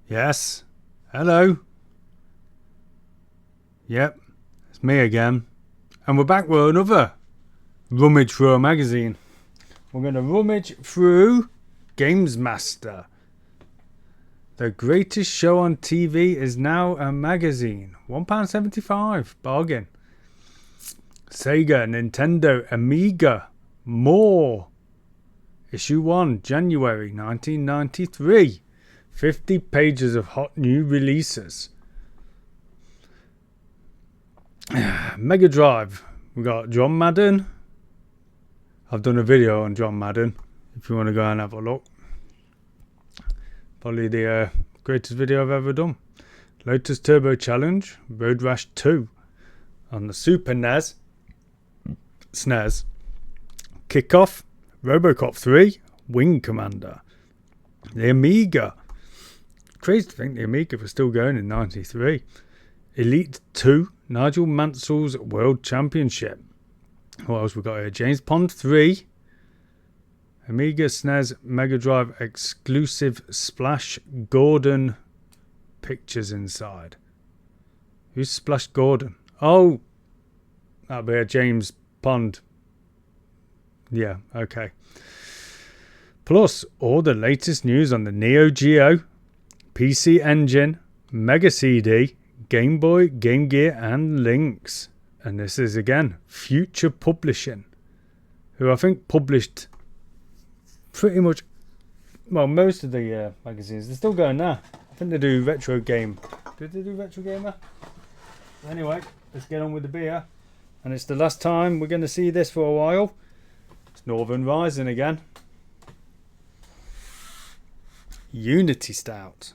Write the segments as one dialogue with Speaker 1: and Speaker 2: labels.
Speaker 1: Yes. Hello. Yep. It's me again. And we're back with another rummage through a magazine. We're going to rummage through Games Master. The greatest show on TV is now a magazine. £1.75. Bargain. Sega, Nintendo, Amiga. More. Issue 1, January 1993. 50 pages of hot new releases. Mega Drive. We got John Madden. I've done a video on John Madden. If you want to go and have a look. Probably the greatest video I've ever done. Lotus Turbo Challenge. Road Rash 2. On the Super NES. SNES. Kickoff. Robocop 3. Wing Commander. The Amiga. Crazy to think the Amiga was still going in 93. Elite 2. Nigel Mansell's World Championship. What else we got here? James Pond 3. Amiga SNES Mega Drive exclusive Splash Gordon pictures inside. Who's Splash Gordon? Oh, that'll be a James Pond. Yeah, okay. Plus all the latest news on the Neo Geo, PC Engine, Mega CD, Game Boy, Game Gear and Lynx. And this is again Future Publishing, who I think published pretty much, well, most of the magazines. They're still going now. I think they do Retro Game. Did they do Retro Gamer? Anyway, let's get on with the beer. And it's the last time we're going to see this for a while. It's Northern Rising again. Unity Stout.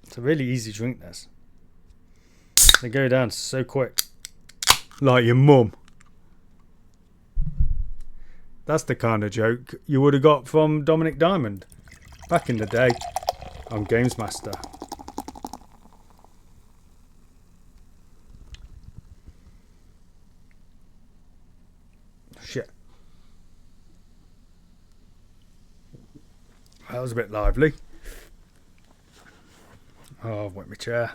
Speaker 1: It's a really easy drink, this. They go down so quick. Like your mum. That's the kind of joke you would have got from Dominic Diamond back in the day on Games Master. Shit. That was a bit lively. Oh, I've wet my chair.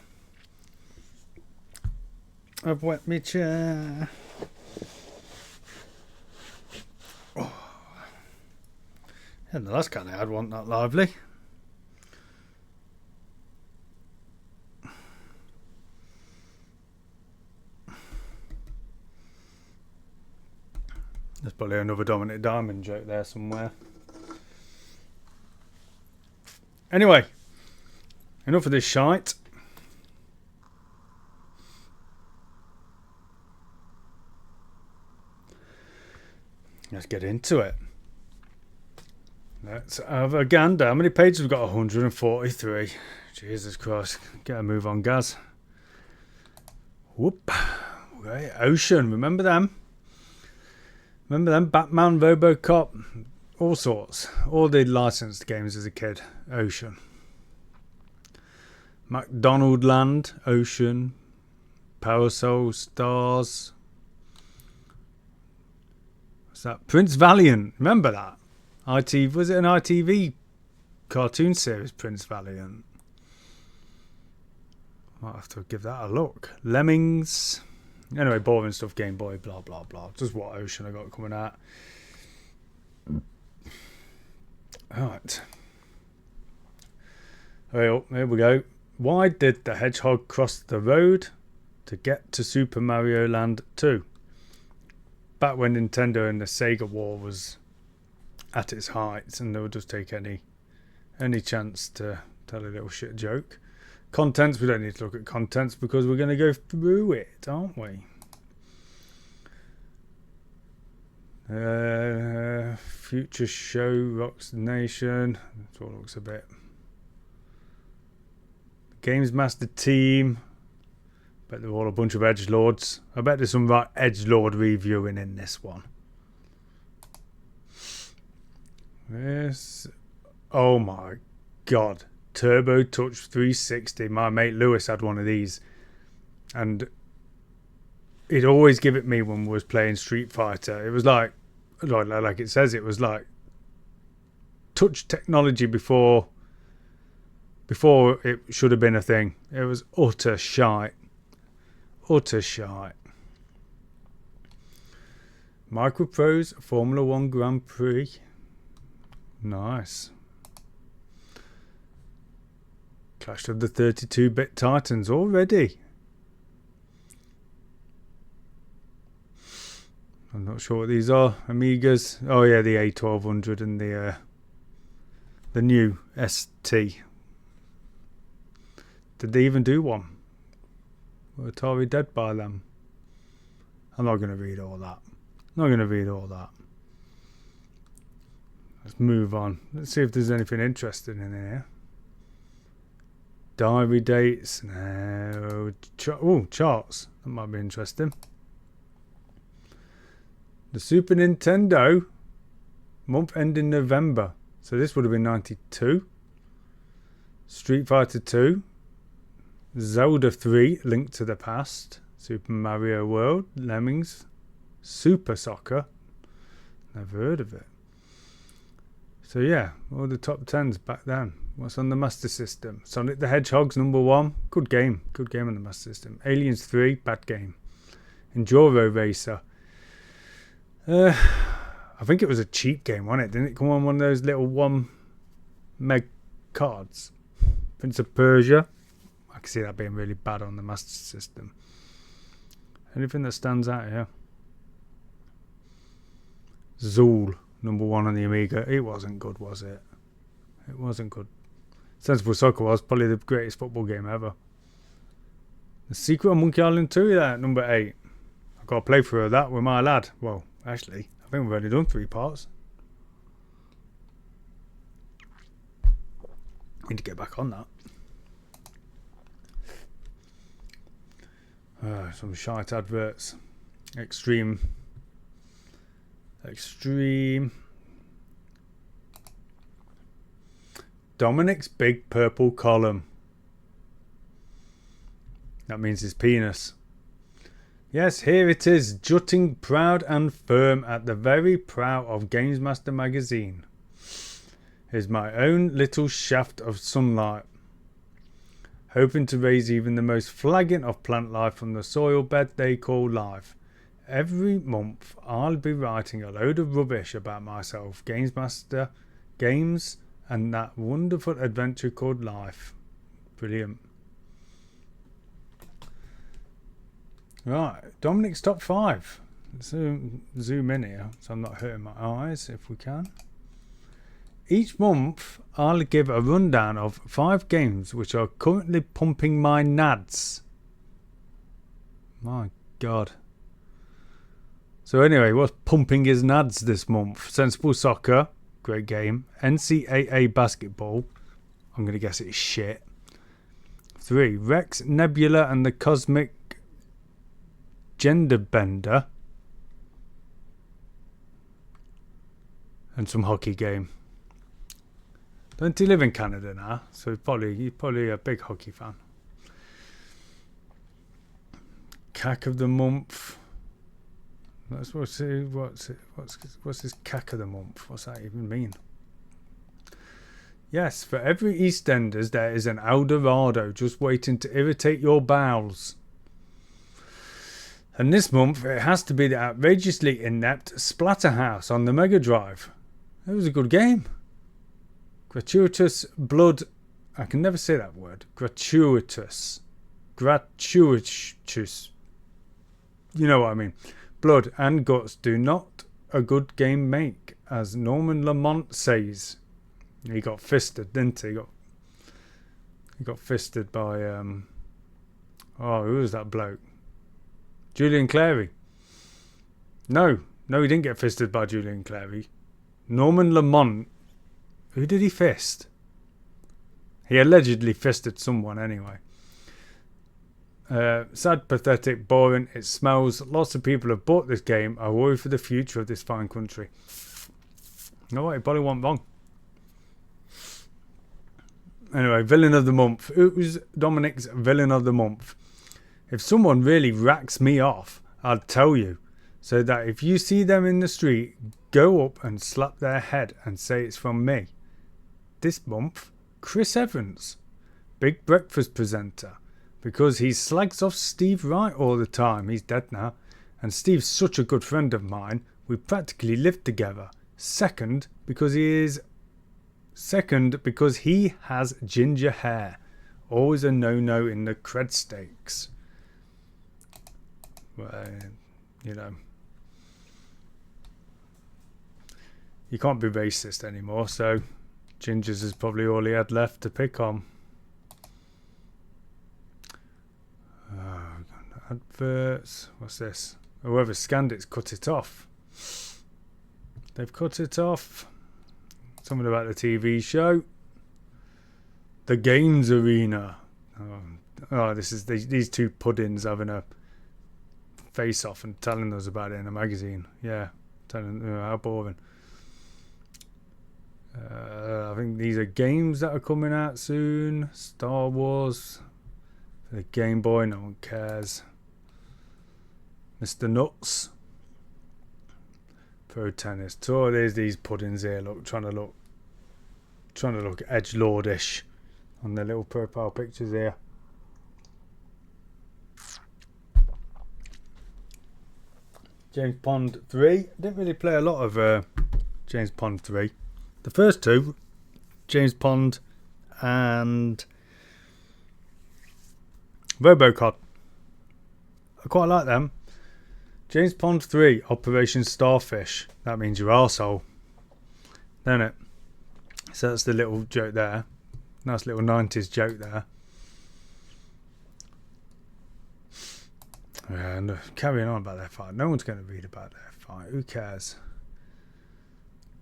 Speaker 1: I've wet my chair. Oh. And the last kind I had wasn't that lively. There's probably another Dominic Diamond joke there somewhere. Anyway, enough of this shite. Let's get into it. Let's have a gander. How many pages we've got? 143. Jesus Christ. Get a move on, Gaz. Whoop. Okay. Ocean. Remember them? Remember them? Batman, Robocop, all sorts. All the licensed games as a kid. Ocean. McDonald Land. Ocean. Parasol Stars. What's that? Prince Valiant. Remember that? Was it an ITV cartoon series, Prince Valiant? Might have to give that a look. Lemmings. Anyway, boring stuff, Game Boy, blah, blah, blah. Just what Ocean I got coming out. Alright. Well, here we go. Why did the hedgehog cross the road to get to Super Mario Land 2? Back when Nintendo and the Sega war was at its height, and they would just take any chance to tell a little shit joke. Contents, we don't need to look at contents because we're going to go through it, aren't we? Future Show, Rocks Nation. That all looks a bit. Games Master Team. Bet they're all a bunch of edgelords. I bet there's some right edgelord reviewing in this one. Yes. Oh my god. Turbo Touch 360. My mate Lewis had one of these. And he'd always give it me when we was playing Street Fighter. It was like it says, it was like touch technology before before it should have been a thing. It was utter shite. Utter shite. Microprose Formula 1 Grand Prix. Nice. Clash of the 32-bit Titans already. I'm not sure what these are. Amigas. Oh yeah, the A1200 and the new ST. Did they even do one? Were Atari dead by them? I'm not going to read all that. Let's move on. Let's see if there's anything interesting in here. Diary dates. No. Charts. That might be interesting. The Super Nintendo. Month ending November. So this would have been 92. Street Fighter 2. Zelda 3, Link to the Past. Super Mario World. Lemmings. Super Soccer. Never heard of it. So yeah, all the top 10s back then. What's on the Master System? Sonic the Hedgehog's #1. Good game. Good game on the Master System. Aliens 3, bad game. Enduro Racer. I think it was a cheap game, wasn't it? Didn't it come on one of those little 1 meg cards? Prince of Persia. I can see that being really bad on the Master System. Anything that stands out here? Zool, #1 on the Amiga. It wasn't good, was it? It wasn't good. Sensible Soccer was probably the greatest football game ever. The Secret of Monkey Island 2, that #8. I've got to play through that with my lad. Well, actually, I think we've already done 3 parts. Need to get back on that. Some shite adverts. Extreme. Dominic's big purple column. That means his penis. Yes, here it is, jutting proud and firm at the very prow of Games Master magazine. Here's my own little shaft of sunlight, hoping to raise even the most flagrant of plant life from the soil bed they call life. Every month I'll be writing a load of rubbish about myself, Games Master, games, and that wonderful adventure called life. Brilliant. Right, Dominic's top 5. Zoom in here so I'm not hurting my eyes if we can. Each month I'll give a rundown of 5 games which are currently pumping my nads. My God. So anyway, what's pumping his nads this month? Sensible Soccer, great game. NCAA Basketball, I'm going to guess it's shit. 3, Rex, Nebula and the Cosmic Gender Bender. And some hockey game. Don't he live in Canada now? So he's probably a big hockey fan. Cack of the month. What's this cack of the month? What's that even mean? Yes, for every EastEnders there is an Eldorado just waiting to irritate your bowels. And this month it has to be the outrageously inept Splatterhouse on the Mega Drive. It was a good game. Gratuitous blood. I can never say that word. Gratuitous. You know what I mean. Blood and guts do not a good game make, as Norman Lamont says. He got fisted, didn't he? He got fisted by who was that bloke? Julian Clary. No, he didn't get fisted by Julian Clary. Norman Lamont. Who did he fist? He allegedly fisted someone anyway. Sad, pathetic, boring. It smells. Lots of people have bought this game. I worry for the future of this fine country. You know what? It probably went wrong. Anyway, villain of the month. Who's Dominic's villain of the month? If someone really racks me off, I'll tell you. So that if you see them in the street, go up and slap their head and say it's from me. This month, Chris Evans. big breakfast presenter, because he slags off Steve Wright all the time. He's dead now. And Steve's such a good friend of mine. We practically lived together. Second, because he has ginger hair. Always a no-no in the cred stakes. Well, you know, you can't be racist anymore, so gingers is probably all he had left to pick on. Adverts. What's this? Whoever scanned it's cut it off. They've cut it off. Something about the TV show. The Games Arena. Oh, this is these two puddings having a face off and telling us about it in a magazine. Yeah, telling how boring. I think these are games that are coming out soon. Star Wars. The Game Boy, no one cares. Mr. Nuts. Pro Tennis Tour. There's these puddings here. Look, trying to look edgelordish on their little profile pictures here. James Pond 3. I didn't really play a lot of James Pond 3. The first two, James Pond and Robocop. I quite like them. James Pond 3, Operation Starfish. That means your arsehole, don't it? So that's the little joke there. Nice little 90s joke there. And carrying on about their fight. No one's going to read about their fight. Who cares?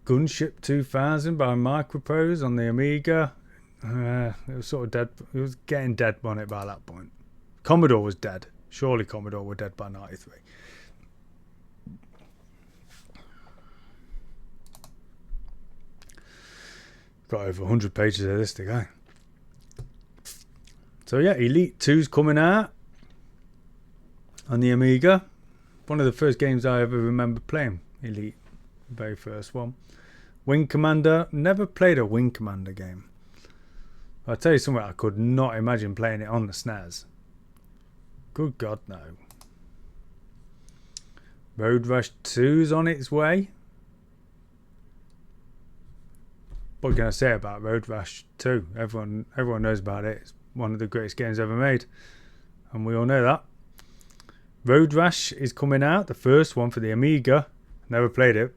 Speaker 1: Gunship 2000 by Microprose on the Amiga. It was sort of dead. It was getting dead on it by that point. Commodore was dead. Surely Commodore were dead by 93. Got over 100 pages of this to go. So yeah, Elite 2's coming out on the Amiga. One of the first games I ever remember playing. Elite, the very first one. Wing Commander. Never played a Wing Commander game. I'll tell you something, I could not imagine playing it on the SNES. Good God, no. Road Rash 2's on its way. What can I say about Road Rash 2? Everyone knows about it. It's one of the greatest games ever made. And we all know that. Road Rash is coming out. The first one for the Amiga. Never played it.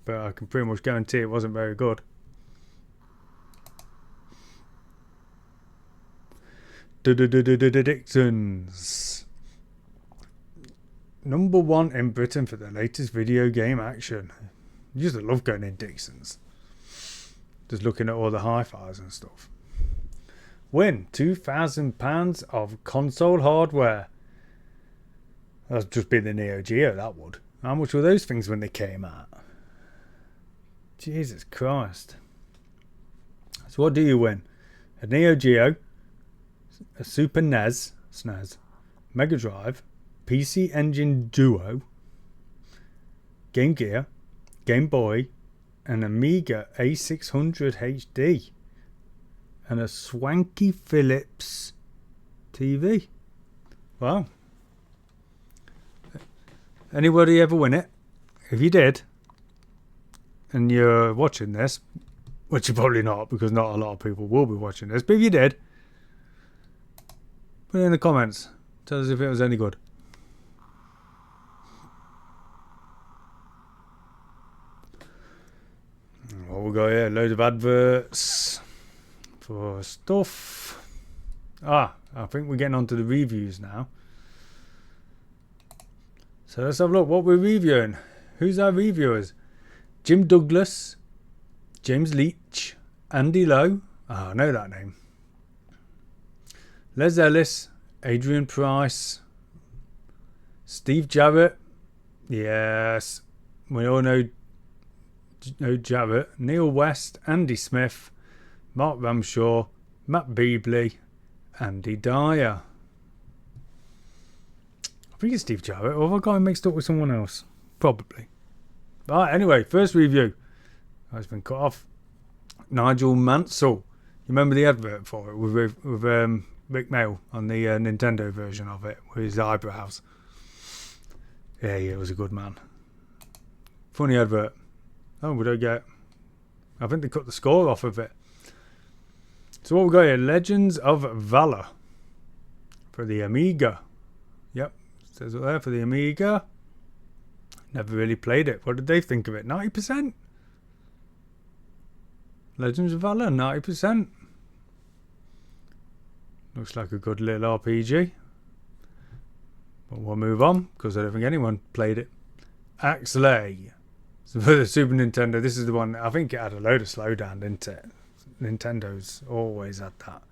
Speaker 1: But I can pretty much guarantee it wasn't very good. Dixons. Number 1 in Britain for the latest video game action. I used to love going in Dixons. Just looking at all the hi-fis and stuff. Win £2,000 of console hardware. That'd just be the Neo Geo, that would. How much were those things when they came out? Jesus Christ. So what do you win? A Neo Geo, a Super NES, Mega Drive, PC Engine Duo, Game Gear, Game Boy, an Amiga A600 HD, and a swanky Philips TV. Wow. Anybody ever win it? If you did, and you're watching this, which you're probably not, because not a lot of people will be watching this, but if you did, put it in the comments. Tell us if it was any good. What we got here? Loads of adverts for stuff. I think we're getting on to the reviews now. So let's have a look what we're reviewing. Who's our reviewers? Jim Douglas, James Leach, Andy Lowe. I know that name. Les Ellis, Adrian Price, Steve Jarrett. Yes, we all know Jarrett. Neil West, Andy Smith, Mark Ramshaw, Matt Beebley, Andy Dyer. I think it's Steve Jarrett, or have I got him mixed up with someone else? Probably. Right, anyway, first review. It's been cut off. Nigel Mansell. remember the advert for it with Rick Mail on the Nintendo version of it with his eyebrows? Yeah, he was a good man. Funny advert. Oh, we don't get... I think they cut the score off of it. So what we got here? Legends of Valor. For the Amiga. Yep. Says it there for the Amiga. Never really played it. What did they think of it? 90%? Legends of Valor, 90%. Looks like a good little RPG. But we'll move on, because I don't think anyone played it. Axlay. So for the Super Nintendo, this is the one, I think it had a load of slowdown, didn't it? Nintendo's always had that.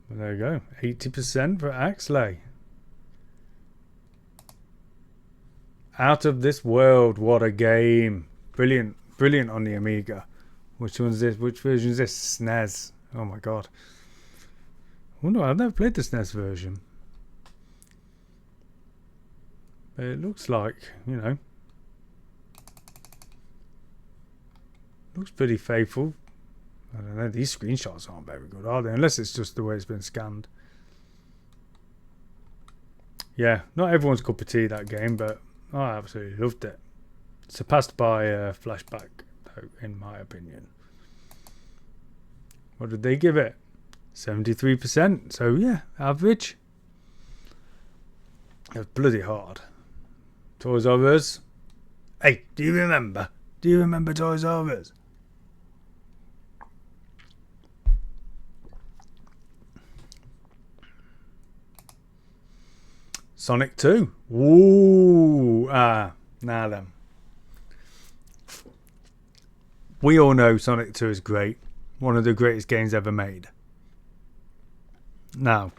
Speaker 1: Well, there you go. 80% for Axlay. Out of This World, what a game. Brilliant. Brilliant on the Amiga. Which one's this? Which version is this? SNES. Oh my god. I wonder, I've never played the SNES version. But it looks like, you know, looks pretty faithful. I don't know, these screenshots aren't very good, are they? Unless it's just the way it's been scanned. Yeah, not everyone's cup of tea, that game, but I absolutely loved it. Surpassed by Flashback, though, in my opinion. What did they give it? 73%. So, yeah, average. It was bloody hard. Toys R Us. Hey, do you remember? Do you remember Toys R Us? Sonic 2. Ooh. Now then. We all know Sonic 2 is great. One of the greatest games ever made. Now,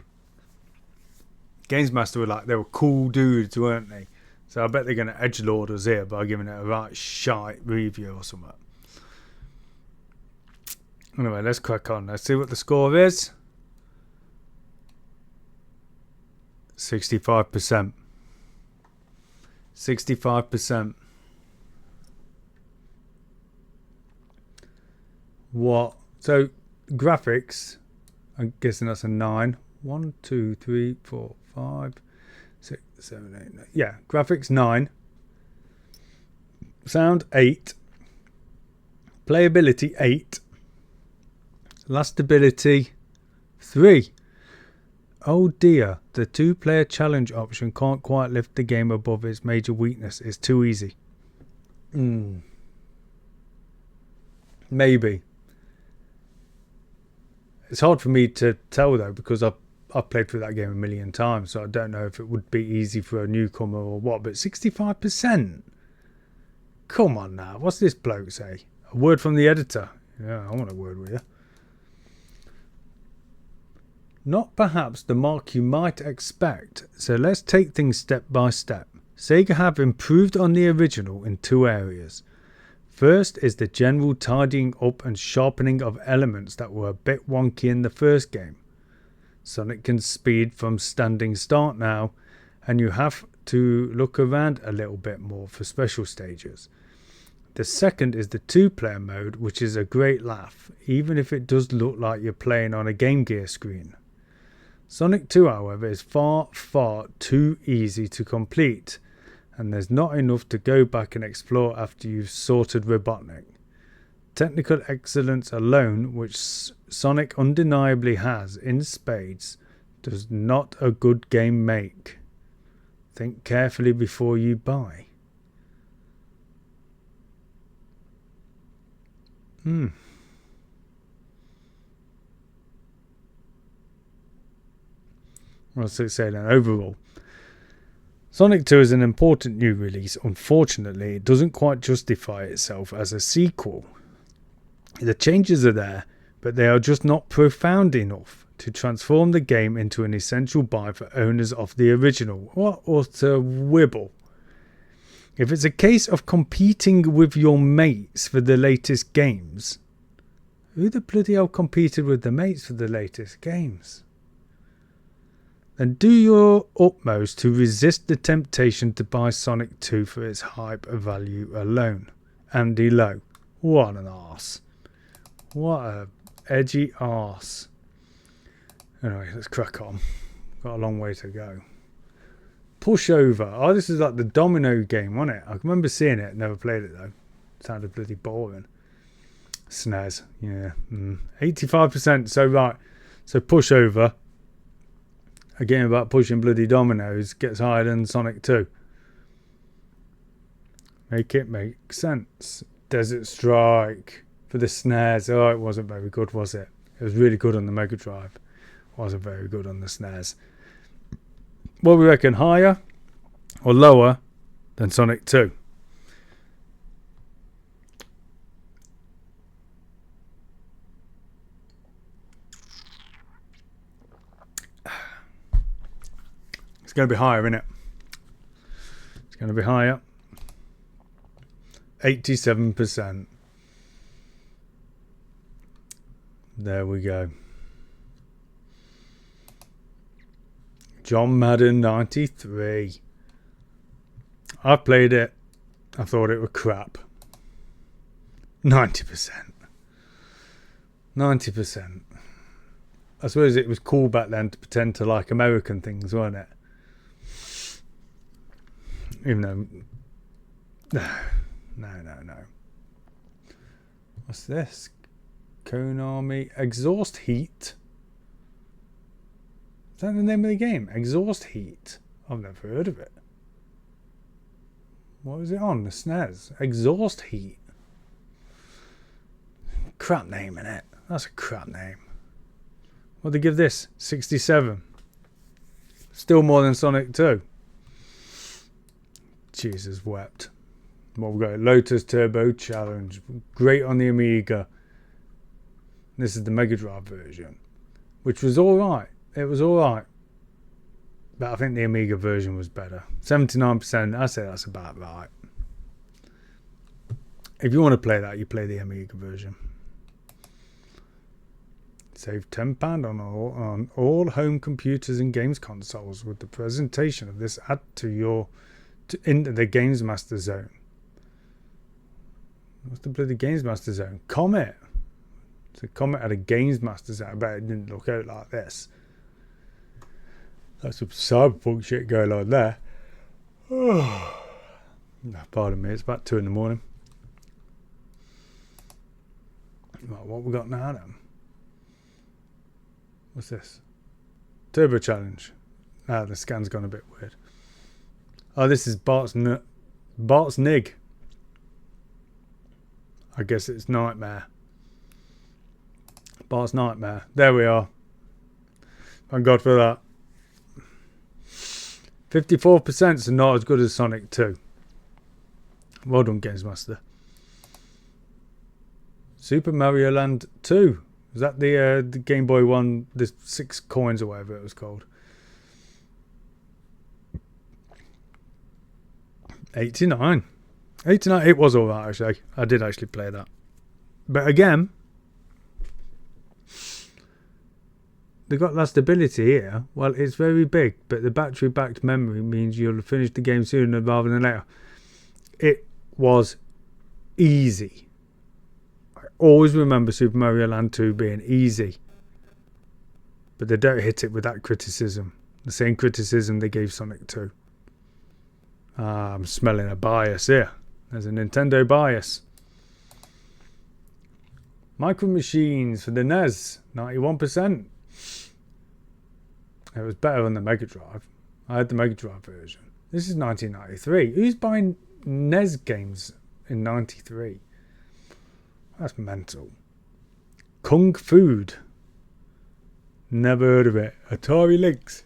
Speaker 1: Games Master were like, they were cool dudes, weren't they? So I bet they're going to edgelord us here by giving it a right shite review or something. Anyway, let's crack on. Let's see what the score is. 65%. 65%. What? So, graphics, I'm guessing that's a 9. 1, 2, 3, 4, 5, 6, 7, 8, 9. Yeah, graphics 9. Sound 8. Playability 8. Lastability 3. Oh dear, the 2-player challenge option can't quite lift the game above its major weakness. It's too easy. Maybe. It's hard for me to tell though, because I've played through that game a million times, so I don't know if it would be easy for a newcomer or what, but 65%? Come on now, what's this bloke say? A word from the editor. Yeah, I want a word with you. Not perhaps the mark you might expect, so let's take things step by step. Sega have improved on the original in 2 areas. First is the general tidying up and sharpening of elements that were a bit wonky in the first game. Sonic can speed from standing start now, and you have to look around a little bit more for special stages. The second is the 2-player mode, which is a great laugh, even if it does look like you're playing on a Game Gear screen. Sonic 2, however, is far, far too easy to complete, and there's not enough to go back and explore after you've sorted Robotnik. Technical excellence alone, which Sonic undeniably has in spades, does not a good game make. Think carefully before you buy. What's it say then? Overall, Sonic 2 is an important new release. Unfortunately, it doesn't quite justify itself as a sequel. The changes are there, but they are just not profound enough to transform the game into an essential buy for owners of the original. What utter wibble. If it's a case of competing with your mates for the latest games, who the bloody hell competed with the mates for the latest games? Then do your utmost to resist the temptation to buy Sonic 2 for its hype value alone. Andy Lowe. What an arse. What a edgy arse. Anyway, let's crack on. Got a long way to go. Pushover. Oh, this is like the domino game, wasn't it? I remember seeing it. Never played it though. Sounded bloody boring. SNES. Yeah. 85%. So right. So Pushover. A game about pushing bloody dominoes gets higher than Sonic 2. Make it make sense. Desert Strike for the SNES. Oh, it wasn't very good, was it? It was really good on the Mega Drive. Wasn't very good on the SNES. What we reckon, higher or lower than Sonic 2? It's going to be higher, isn't it? It's going to be higher. 87%. There we go. John Madden 93. I played it. I thought it was crap. 90%. 90%. I suppose it was cool back then to pretend to like American things, wasn't it? Even though... No. What's this? Konami Exhaust Heat. Is that the name of the game? Exhaust Heat. I've never heard of it. What was it on? The SNES. Exhaust Heat. Crap name, innit? That's a crap name. What'd they give this? 67. Still more than Sonic 2. Jesus wept. What we got? Lotus Turbo Challenge. Great on the Amiga. This is the Mega Drive version, which was alright. It was alright. But I think the Amiga version was better. 79%. I say that's about right. If you want to play that, you play the Amiga version. Save £10 on all home computers and games consoles with the presentation of this add into the Games Master Zone. What's the bloody Games Master Zone? Comet. So Comet had a Games Master Zone. I bet it didn't look out like this. That's some cyberpunk shit going on there. Oh. Pardon me, it's about 2 in the morning. Right, what we got now then? What's this? Turbo Challenge. Ah, the scan's gone a bit weird. Oh, this is Bart's Nig. I guess it's Nightmare. Bart's Nightmare. There we are. Thank God for that. 54% is not as good as Sonic 2. Well done, Games Master. Super Mario Land 2. Was that the Game Boy one? The 6 coins or whatever it was called. 89. 89. It was alright actually. I did actually play that. But again, they got that stability here. Well, it's very big, but the battery-backed memory means you'll finish the game sooner rather than later. It was easy. I always remember Super Mario Land 2 being easy. But they don't hit it with that criticism. The same criticism they gave Sonic 2. I'm smelling a bias here. There's a Nintendo bias. Micro Machines for the NES, 91%. It was better on the Mega Drive. I had the Mega Drive version. This is 1993. Who's buying NES games in 93? That's mental. Kung Food. Never heard of it. Atari Lynx.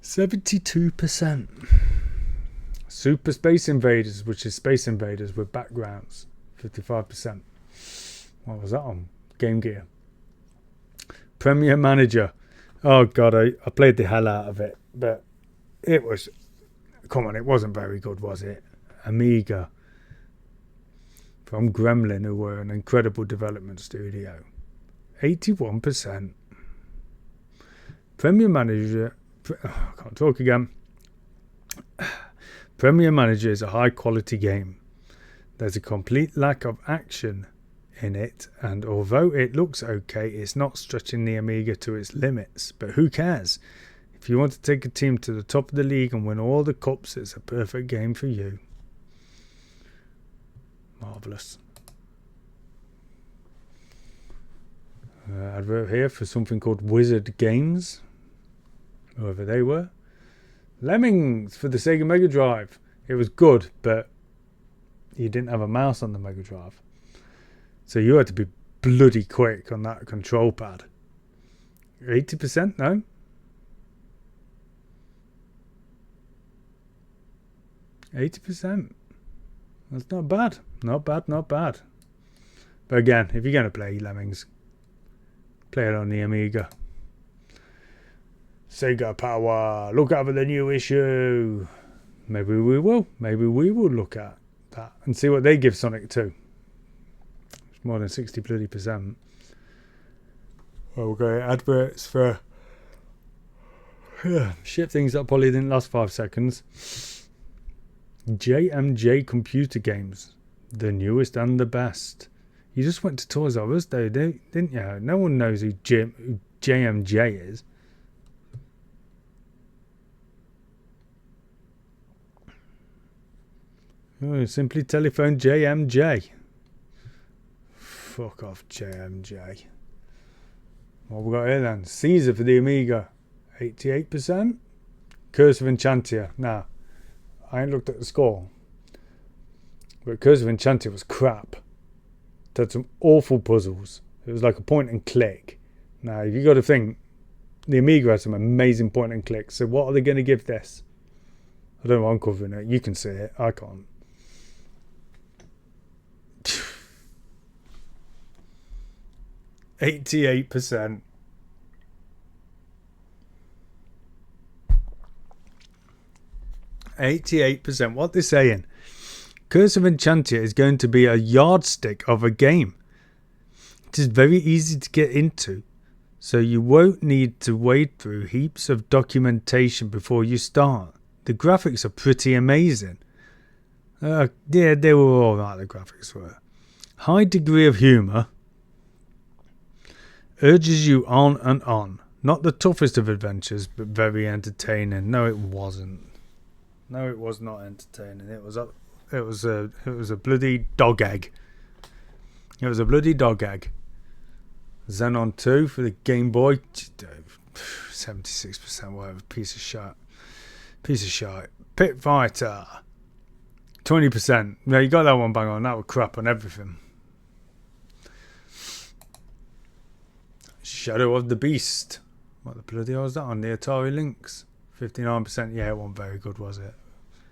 Speaker 1: 72%. Super Space Invaders, which is Space Invaders with backgrounds. 55%. What was that on? Game Gear. Premier Manager. Oh God, I played the hell out of it, but it was, come on, it wasn't very good, was it? Amiga. From Gremlin, who were an incredible development studio. 81%. Premier Manager, I can't talk again. Premier Manager is a high quality game. There's a complete lack of action in it, and although it looks okay, it's not stretching the Amiga to its limits. But who cares? If you want to take a team to the top of the league and win all the cups, it's a perfect game for you. Marvellous. Advert here for something called Wizard Games, whoever they were. Lemmings for the Sega Mega Drive. It was good, but you didn't have a mouse on the Mega Drive, so you had to be bloody quick on that control pad. 80%, no? 80%. That's not bad. Not bad, not bad. But again, if you're going to play Lemmings, play it on the Amiga. Sega Power. Look out for the new issue. Maybe we will. Maybe we will look at that and see what they give Sonic 2. It's more than 60 bloody %. Well, we'll go adverts for shit things that probably didn't last 5 seconds. JMJ Computer Games, the newest and the best. You just went to Toys R Us though, didn't you? No one knows who JMJ is. Oh, simply telephone JMJ. Fuck off, JMJ. What we got here then? Caesar for the Amiga, 88%. Curse of Enchantia. Now, I ain't looked at the score, but Curse of Enchantia was crap. It had some awful puzzles. It was like a point and click. Now, you got to think, the Amiga had some amazing point and clicks. So what are they going to give this? I don't know. I'm covering it. You can see it. I can't. 88%. What they're saying, Curse of Enchantia is going to be a yardstick of a game. It is very easy to get into, so you won't need to wade through heaps of documentation before you start. The graphics are pretty amazing. Yeah, they were alright, the graphics were. High degree of humour. Urges you on and on. Not the toughest of adventures, but very entertaining. No, it wasn't. No, it was not entertaining. It was a bloody dog egg. It was a bloody dog egg. Xenon 2 for the Game Boy. 76%, whatever. Piece of shit. Pit Fighter. 20%. Yeah, you got that one bang on. That was crap on everything. Shadow of the Beast. What the bloody hell was that on the Atari Lynx? 59%. Yeah, it wasn't very good, was it?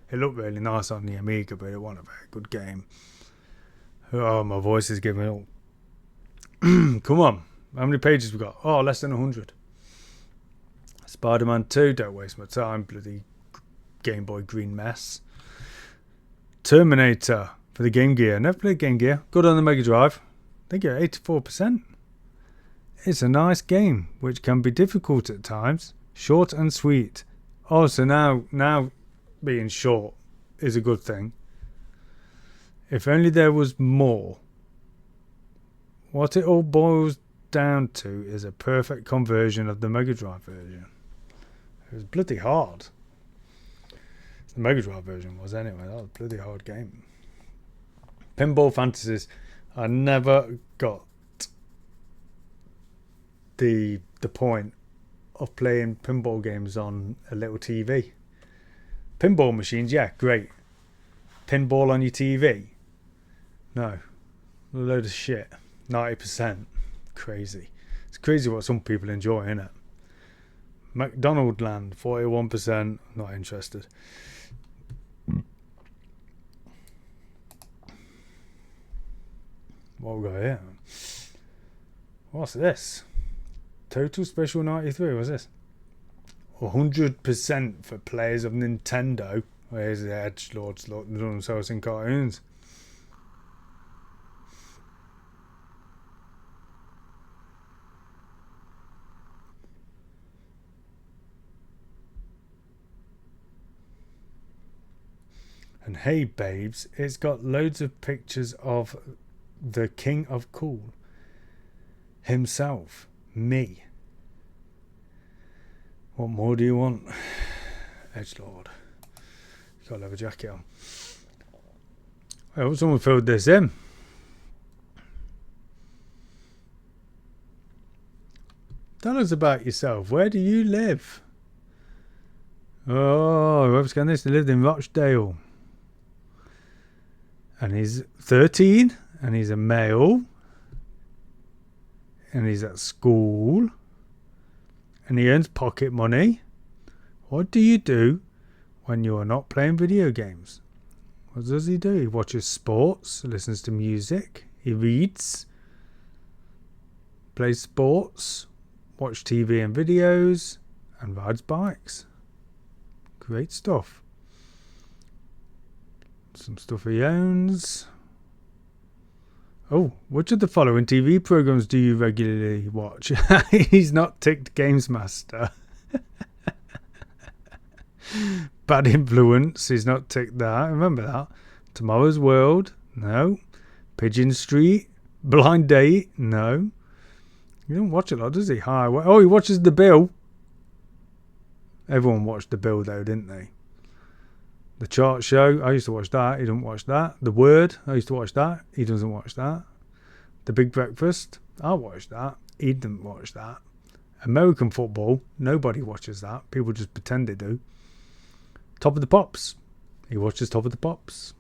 Speaker 1: It looked really nice on the Amiga, but it wasn't a very good game. Oh, my voice is giving up. Come on. How many pages we got? Oh, less than 100. Spider-Man 2. Don't waste my time. Bloody Game Boy green mess. Terminator for the Game Gear. Never played Game Gear. Good on the Mega Drive. I think you're 84%. It's a nice game, which can be difficult at times. Short and sweet. Oh, so now being short is a good thing. If only there was more. What it all boils down to is a perfect conversion of the Mega Drive version. It was bloody hard. The Mega Drive version was anyway. That was a bloody hard game. Pinball Fantasies. I never got the point of playing pinball games on a little TV. Pinball machines, yeah, great. Pinball on your TV? No. A load of shit. 90%. Crazy. It's crazy what some people enjoy, isn't it? McDonald Land, 41%. Not interested. What we got here? What's this? Total Special 93, what's this? 100% for players of Nintendo. Where's the edgelords doing themselves in cartoons? And hey babes, it's got loads of pictures of the king of cool himself, me. What more do you want, Edgelord? You got a leather jacket on. I hope someone filled this in. Tell us about yourself. Where do you live? Oh, whoever's got this, they lived in Rochdale. And he's 13, and he's a male. And he's at school. And he earns pocket money. What do you do when you are not playing video games? What does he do? He watches sports, listens to music, he reads, plays sports, watches TV and videos, and rides bikes. Great stuff. Some stuff he owns. Oh, which of the following TV programs do you regularly watch? He's not ticked Games Master. Bad Influence, he's not ticked that. Remember that. Tomorrow's World, no. Pigeon Street, Blind Date, no. He don't watch a lot, does he? Highway. Oh, he watches The Bill. Everyone watched The Bill though, didn't they? The Chart Show, I used to watch that. He doesn't watch that. The Word, I used to watch that. He doesn't watch that. The Big Breakfast, I watched that. He didn't watch that. American football, nobody watches that. People just pretend they do. Top of the Pops, he watches Top of the Pops.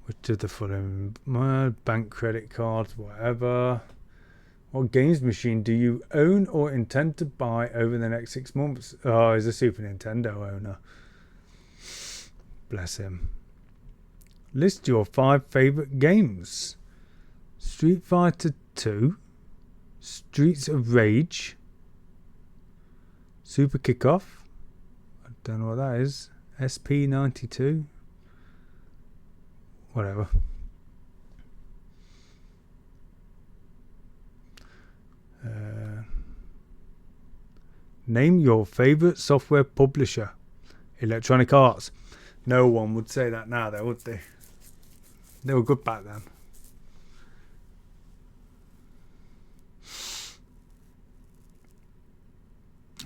Speaker 1: Which of the following? Bank, credit cards, whatever. What games machine do you own or intend to buy over the next 6 months? Oh, he's a Super Nintendo owner. Bless him. List your 5 favourite games. Street Fighter 2. Streets of Rage. Super Kickoff. I don't know what that is. SP92. Whatever. Name your favourite software publisher. Electronic Arts. No one would say that now, though, would they? They were good back then.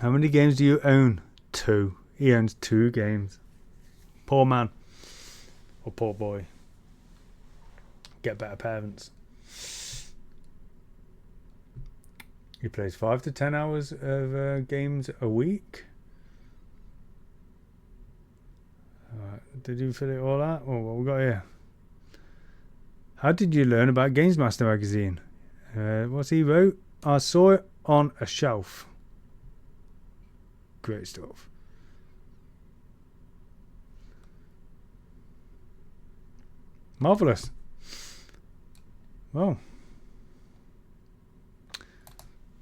Speaker 1: How many games do you own? 2. He owns 2 games. Poor man. Or poor boy. Get better parents. He plays 5 to 10 hours of games a week. Did you fill it all out? Oh, what we got here? How did you learn about Games Master magazine? What he wrote? I saw it on a shelf. Great stuff. Marvellous. Well.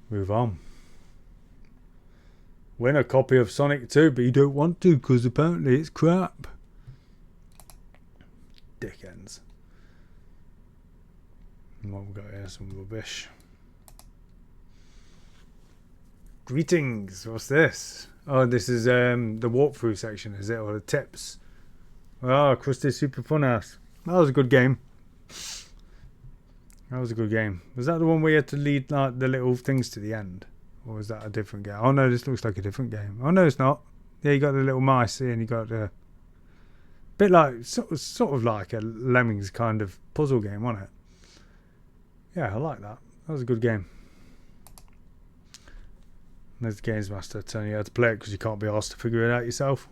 Speaker 1: Move on. Win a copy of Sonic 2, but you don't want to because apparently it's crap. Dickens. And what we've got here, some rubbish. Greetings. What's this? Oh, this is the walkthrough section, is it? Or the tips? Oh, Krusty Super Funhouse. That was a good game. That was a good game. Was that the one where you had to lead like the little things to the end? Or was that a different game? Oh no, this looks like a different game. Oh no, it's not. Yeah, you got the little mice here and you got a bit like, sort of like a Lemmings kind of puzzle game, wasn't it? Yeah, I like that. That was a good game. And there's the Games Master telling you how to play it because you can't be asked to figure it out yourself.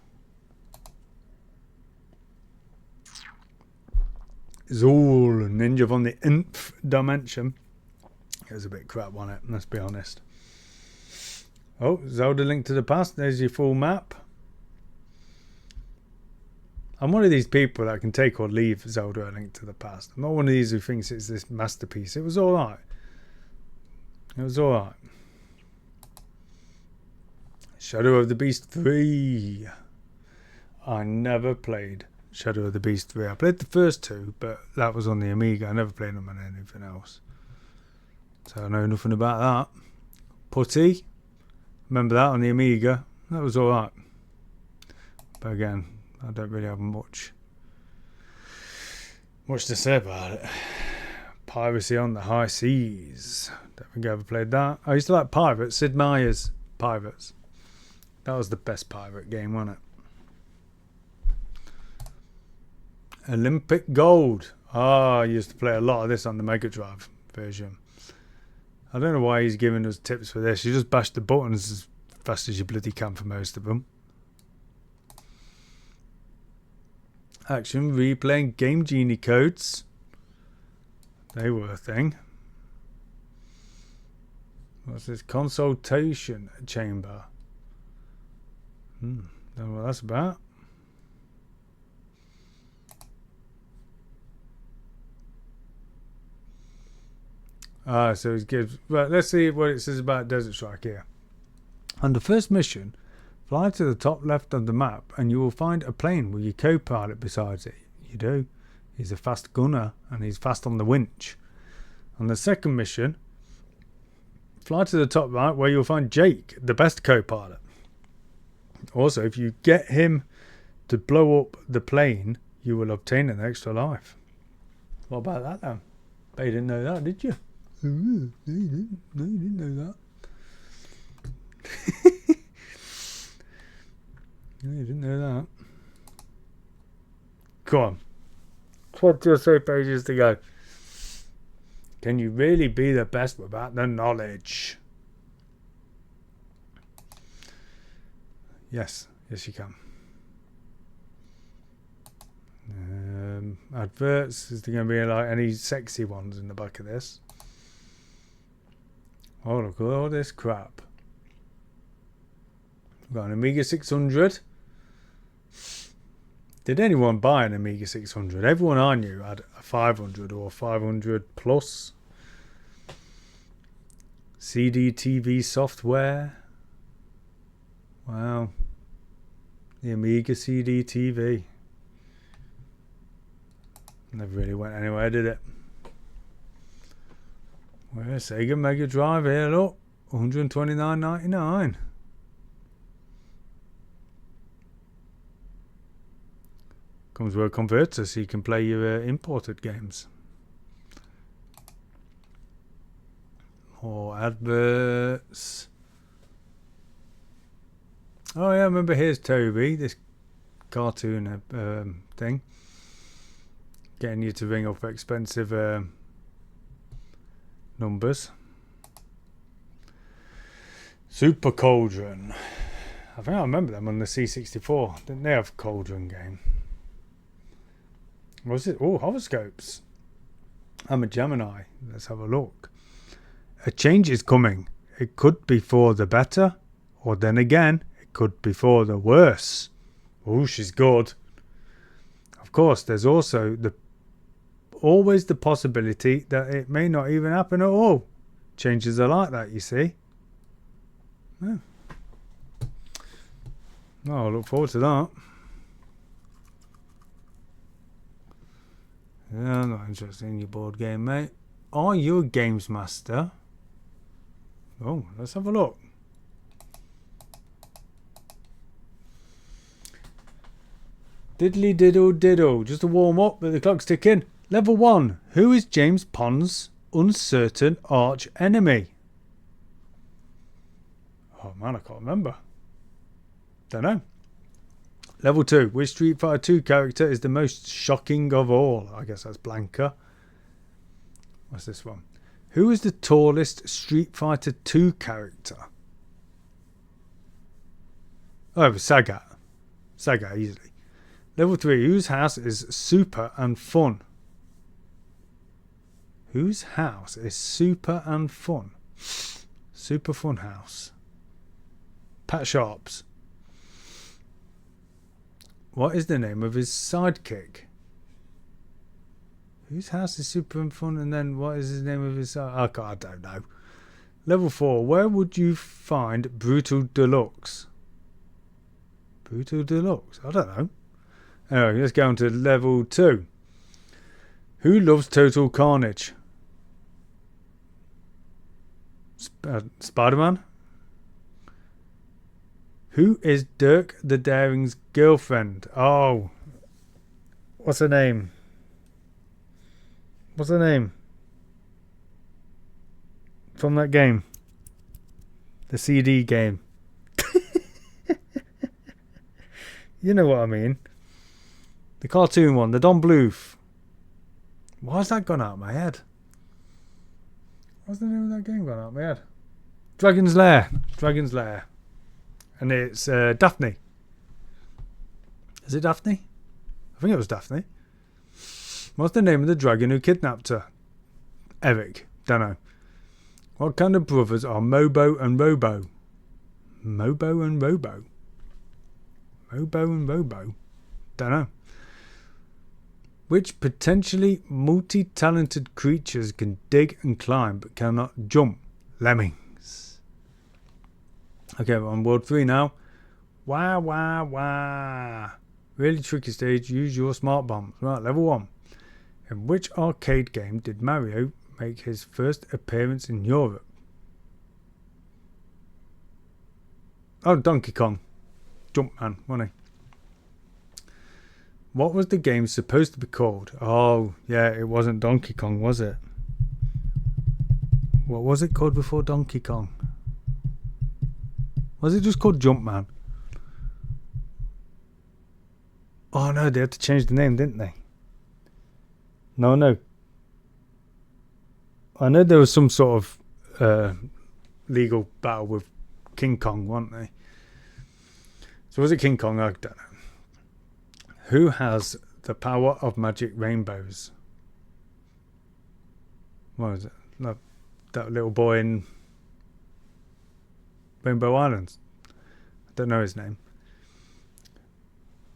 Speaker 1: Zool, Ninja from the Nth Dimension. It was a bit crap, wasn't it? Let's be honest. Oh, Zelda Link to the Past. There's your full map. I'm one of these people that can take or leave Zelda Link to the Past. I'm not one of these who thinks it's this masterpiece. It was alright. It was alright. Shadow of the Beast 3. I never played Shadow of the Beast 3. I played the first 2, but that was on the Amiga. I never played them on anything else. So I know nothing about that. Putty. Remember that on the Amiga? That was alright. But again, I don't really have much Much to say about it. Piracy on the High Seas. Don't think I ever played that. I used to like Pirates. Sid Meier's Pirates. That was the best pirate game, wasn't it? Olympic Gold. I used to play a lot of this on the Mega Drive version. I don't know why he's giving us tips for this. You just bash the buttons as fast as you bloody can for most of them. Action replaying Game Genie codes. They were a thing. What's this? Consultation chamber. Don't know what that's about. So it gives. Right, let's see what it says about Desert Strike here. On the first mission, fly to the top left of the map and you will find a plane with your co-pilot beside it. You do. He's a fast gunner and he's fast on the winch. On the second mission, fly to the top right where you'll find Jake, the best co-pilot. Also, if you get him to blow up the plane, you will obtain an extra life. What about that then? Bet you didn't know that, did you? No, you didn't know that. No, you didn't know that. Come on. 20 or so pages to go. Can you really be the best without the knowledge? Yes, yes you can. Adverts. Is there going to be like any sexy ones in the back of this? Oh, look at all this crap. We've got an Amiga 600. Did anyone buy an Amiga 600? Everyone I knew had a 500 or 500 plus. CD TV software. Wow. The Amiga CD TV. Never really went anywhere, did it? Where's Sega Mega Drive here? Look, $129.99. Comes with a converter so you can play your imported games. More adverts. Oh yeah, I remember here's Toby, this cartoon thing. Getting you to ring up expensive numbers. Super Cauldron. I think I remember them on the C64. Didn't they have Cauldron game? What was it? Oh, horoscopes. I'm a Gemini. Let's have a look. A change is coming. It could be for the better, or then again, it could be for the worse. Oh, she's good. Of course, there's also always the possibility that it may not even happen at all. Changes are like that, you see. Yeah. Oh, I look forward to that. Yeah, I'm not interested in your board game, mate. Are you a games master? Oh, let's have a look. Diddly diddle diddle. Just a warm up, but the clock's ticking. Level 1. Who is James Pond's uncertain arch enemy? Oh man, I can't remember. Don't know. Level 2. Which Street Fighter 2 character is the most shocking of all? I guess that's Blanca. What's this one? Who is the tallest Street Fighter 2 character? Oh, it was Sagat. Sagat, easily. Level 3. Whose house is super and fun? Whose house is super and fun? Super Fun House. Pat Sharp's. What is the name of his sidekick? Whose house is super and fun? And then what is the name of his... I don't know. Level 4. Where would you find Brutal Deluxe? Brutal Deluxe? I don't know. Anyway, let's go on to level 2. Who loves Total Carnage? Spider-Man? Who is Dirk the Daring's girlfriend? Oh, what's her name? What's the name? From that game. The CD game. You know what I mean. The cartoon one. The Don Bluth. Why's that gone out of my head? What's the name of that game gone out of my head? Dragon's Lair. Dragon's Lair. And it's Daphne. Is it Daphne? I think it was Daphne. What's the name of the dragon who kidnapped her? Eric. Dunno. What kind of brothers are Mobo and Robo? Mobo and Robo. Mobo and Robo. Dunno. Which potentially multi-talented creatures can dig and climb but cannot jump? Lemmings. Okay, we're on World 3 now. Wah, wah, wah. Really tricky stage. Use your smart bombs. Right, level 1. In which arcade game did Mario make his first appearance in Europe? Oh, Donkey Kong. Jumpman, wasn't he? What was the game supposed to be called? Oh, yeah, it wasn't Donkey Kong, was it? What was it called before Donkey Kong? Was it just called Jumpman? Oh, no, they had to change the name, didn't they? No. I know there was some sort of legal battle with King Kong, weren't they? So was it King Kong? I don't know. Who has the power of magic rainbows? What was it? No, that little boy in Rainbow Islands. I don't know his name.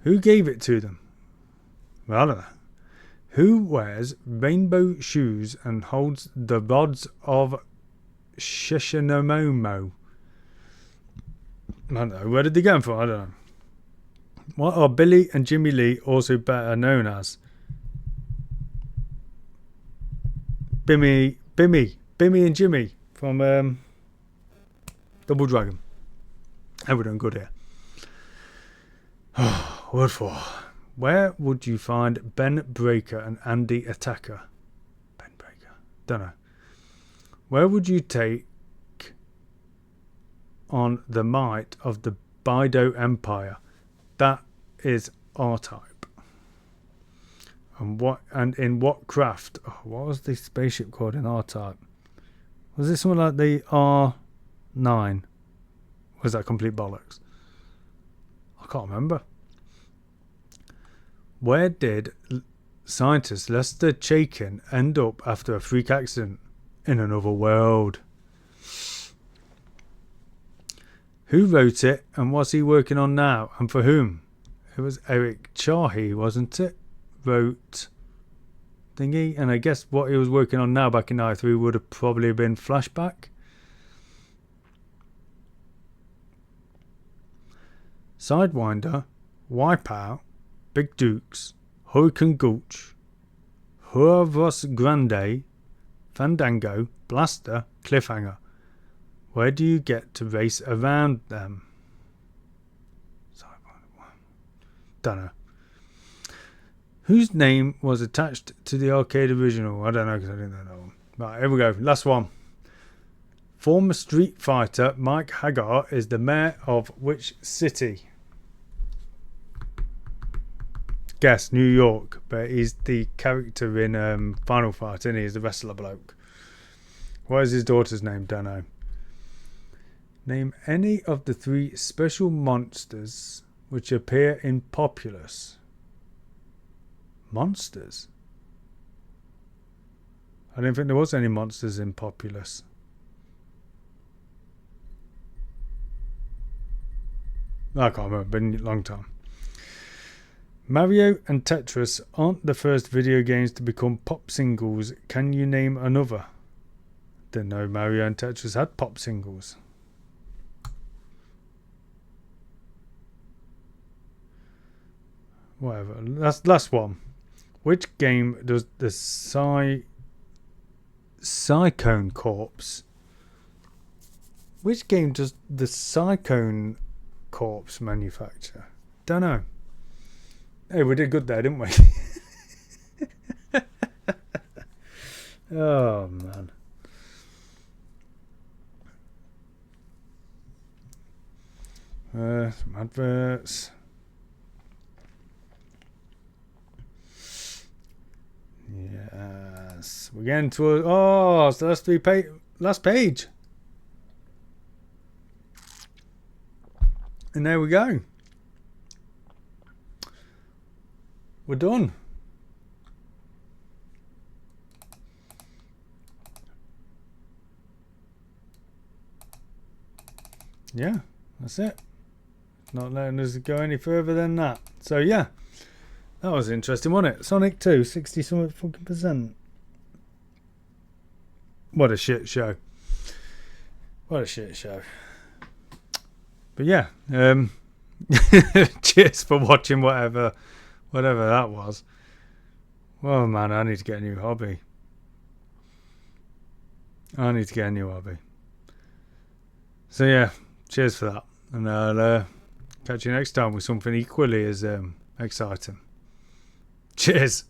Speaker 1: Who gave it to them? Well, I don't know. Who wears rainbow shoes and holds the rods of Shishinomomo? I don't know. Where did they get them from? I don't know. What are Billy and Jimmy Lee also better known as? Bimmy and Jimmy from Double Dragon. Oh, we're doing good here. Word 4. Where would you find Ben Breaker and Andy Attacker? Ben Breaker. Don't know. Where would you take on the might of the Bido Empire? That is R-Type. And in what craft? Oh, what was the spaceship called in R-Type? Was it something like the R9? Was that complete bollocks? I can't remember. Where did scientist Lester Chaikin end up after a freak accident? In another world. Who wrote it and what's he working on now and for whom? It was Eric Chahi, wasn't it? Wrote thingy, and I guess what he was working on now back in '93 would have probably been Flashback. Sidewinder, Wipeout, Big Dukes, Hurricane Gulch, Huevos Grande, Fandango, Blaster, Cliffhanger. Where do you get to race around them? Don't know. Whose name was attached to the arcade original? I don't know because I didn't know that one. Right, here we go. Last one. Former Street Fighter Mike Hagar is the mayor of which city? Guess New York, but he's the character in Final Fight, isn't he? He's the wrestler bloke. What is his daughter's name? Don't know. Name any of the 3 special monsters which appear in Populous. Monsters? I didn't think there was any monsters in Populous. I can't remember, been a long time. Mario and Tetris aren't the first video games to become pop singles. Can you name another? Didn't know Mario and Tetris had pop singles. Whatever. Last one. Which game does the Cyclone Corps? Which game does the Cyclone Corps manufacture? Don't know. Hey, we did good there, didn't we? Oh man. Some adverts. Yes, we're getting to so that's the last page, and there we go. We're done. Yeah, that's it. Not letting us go any further than that. So yeah, that was interesting, wasn't it? Sonic 2, 60 something fucking percent. What a shit show. What a shit show. But yeah, cheers for watching whatever that was. Well, man, I need to get a new hobby. So yeah, cheers for that. And I'll catch you next time with something equally as exciting. Cheers.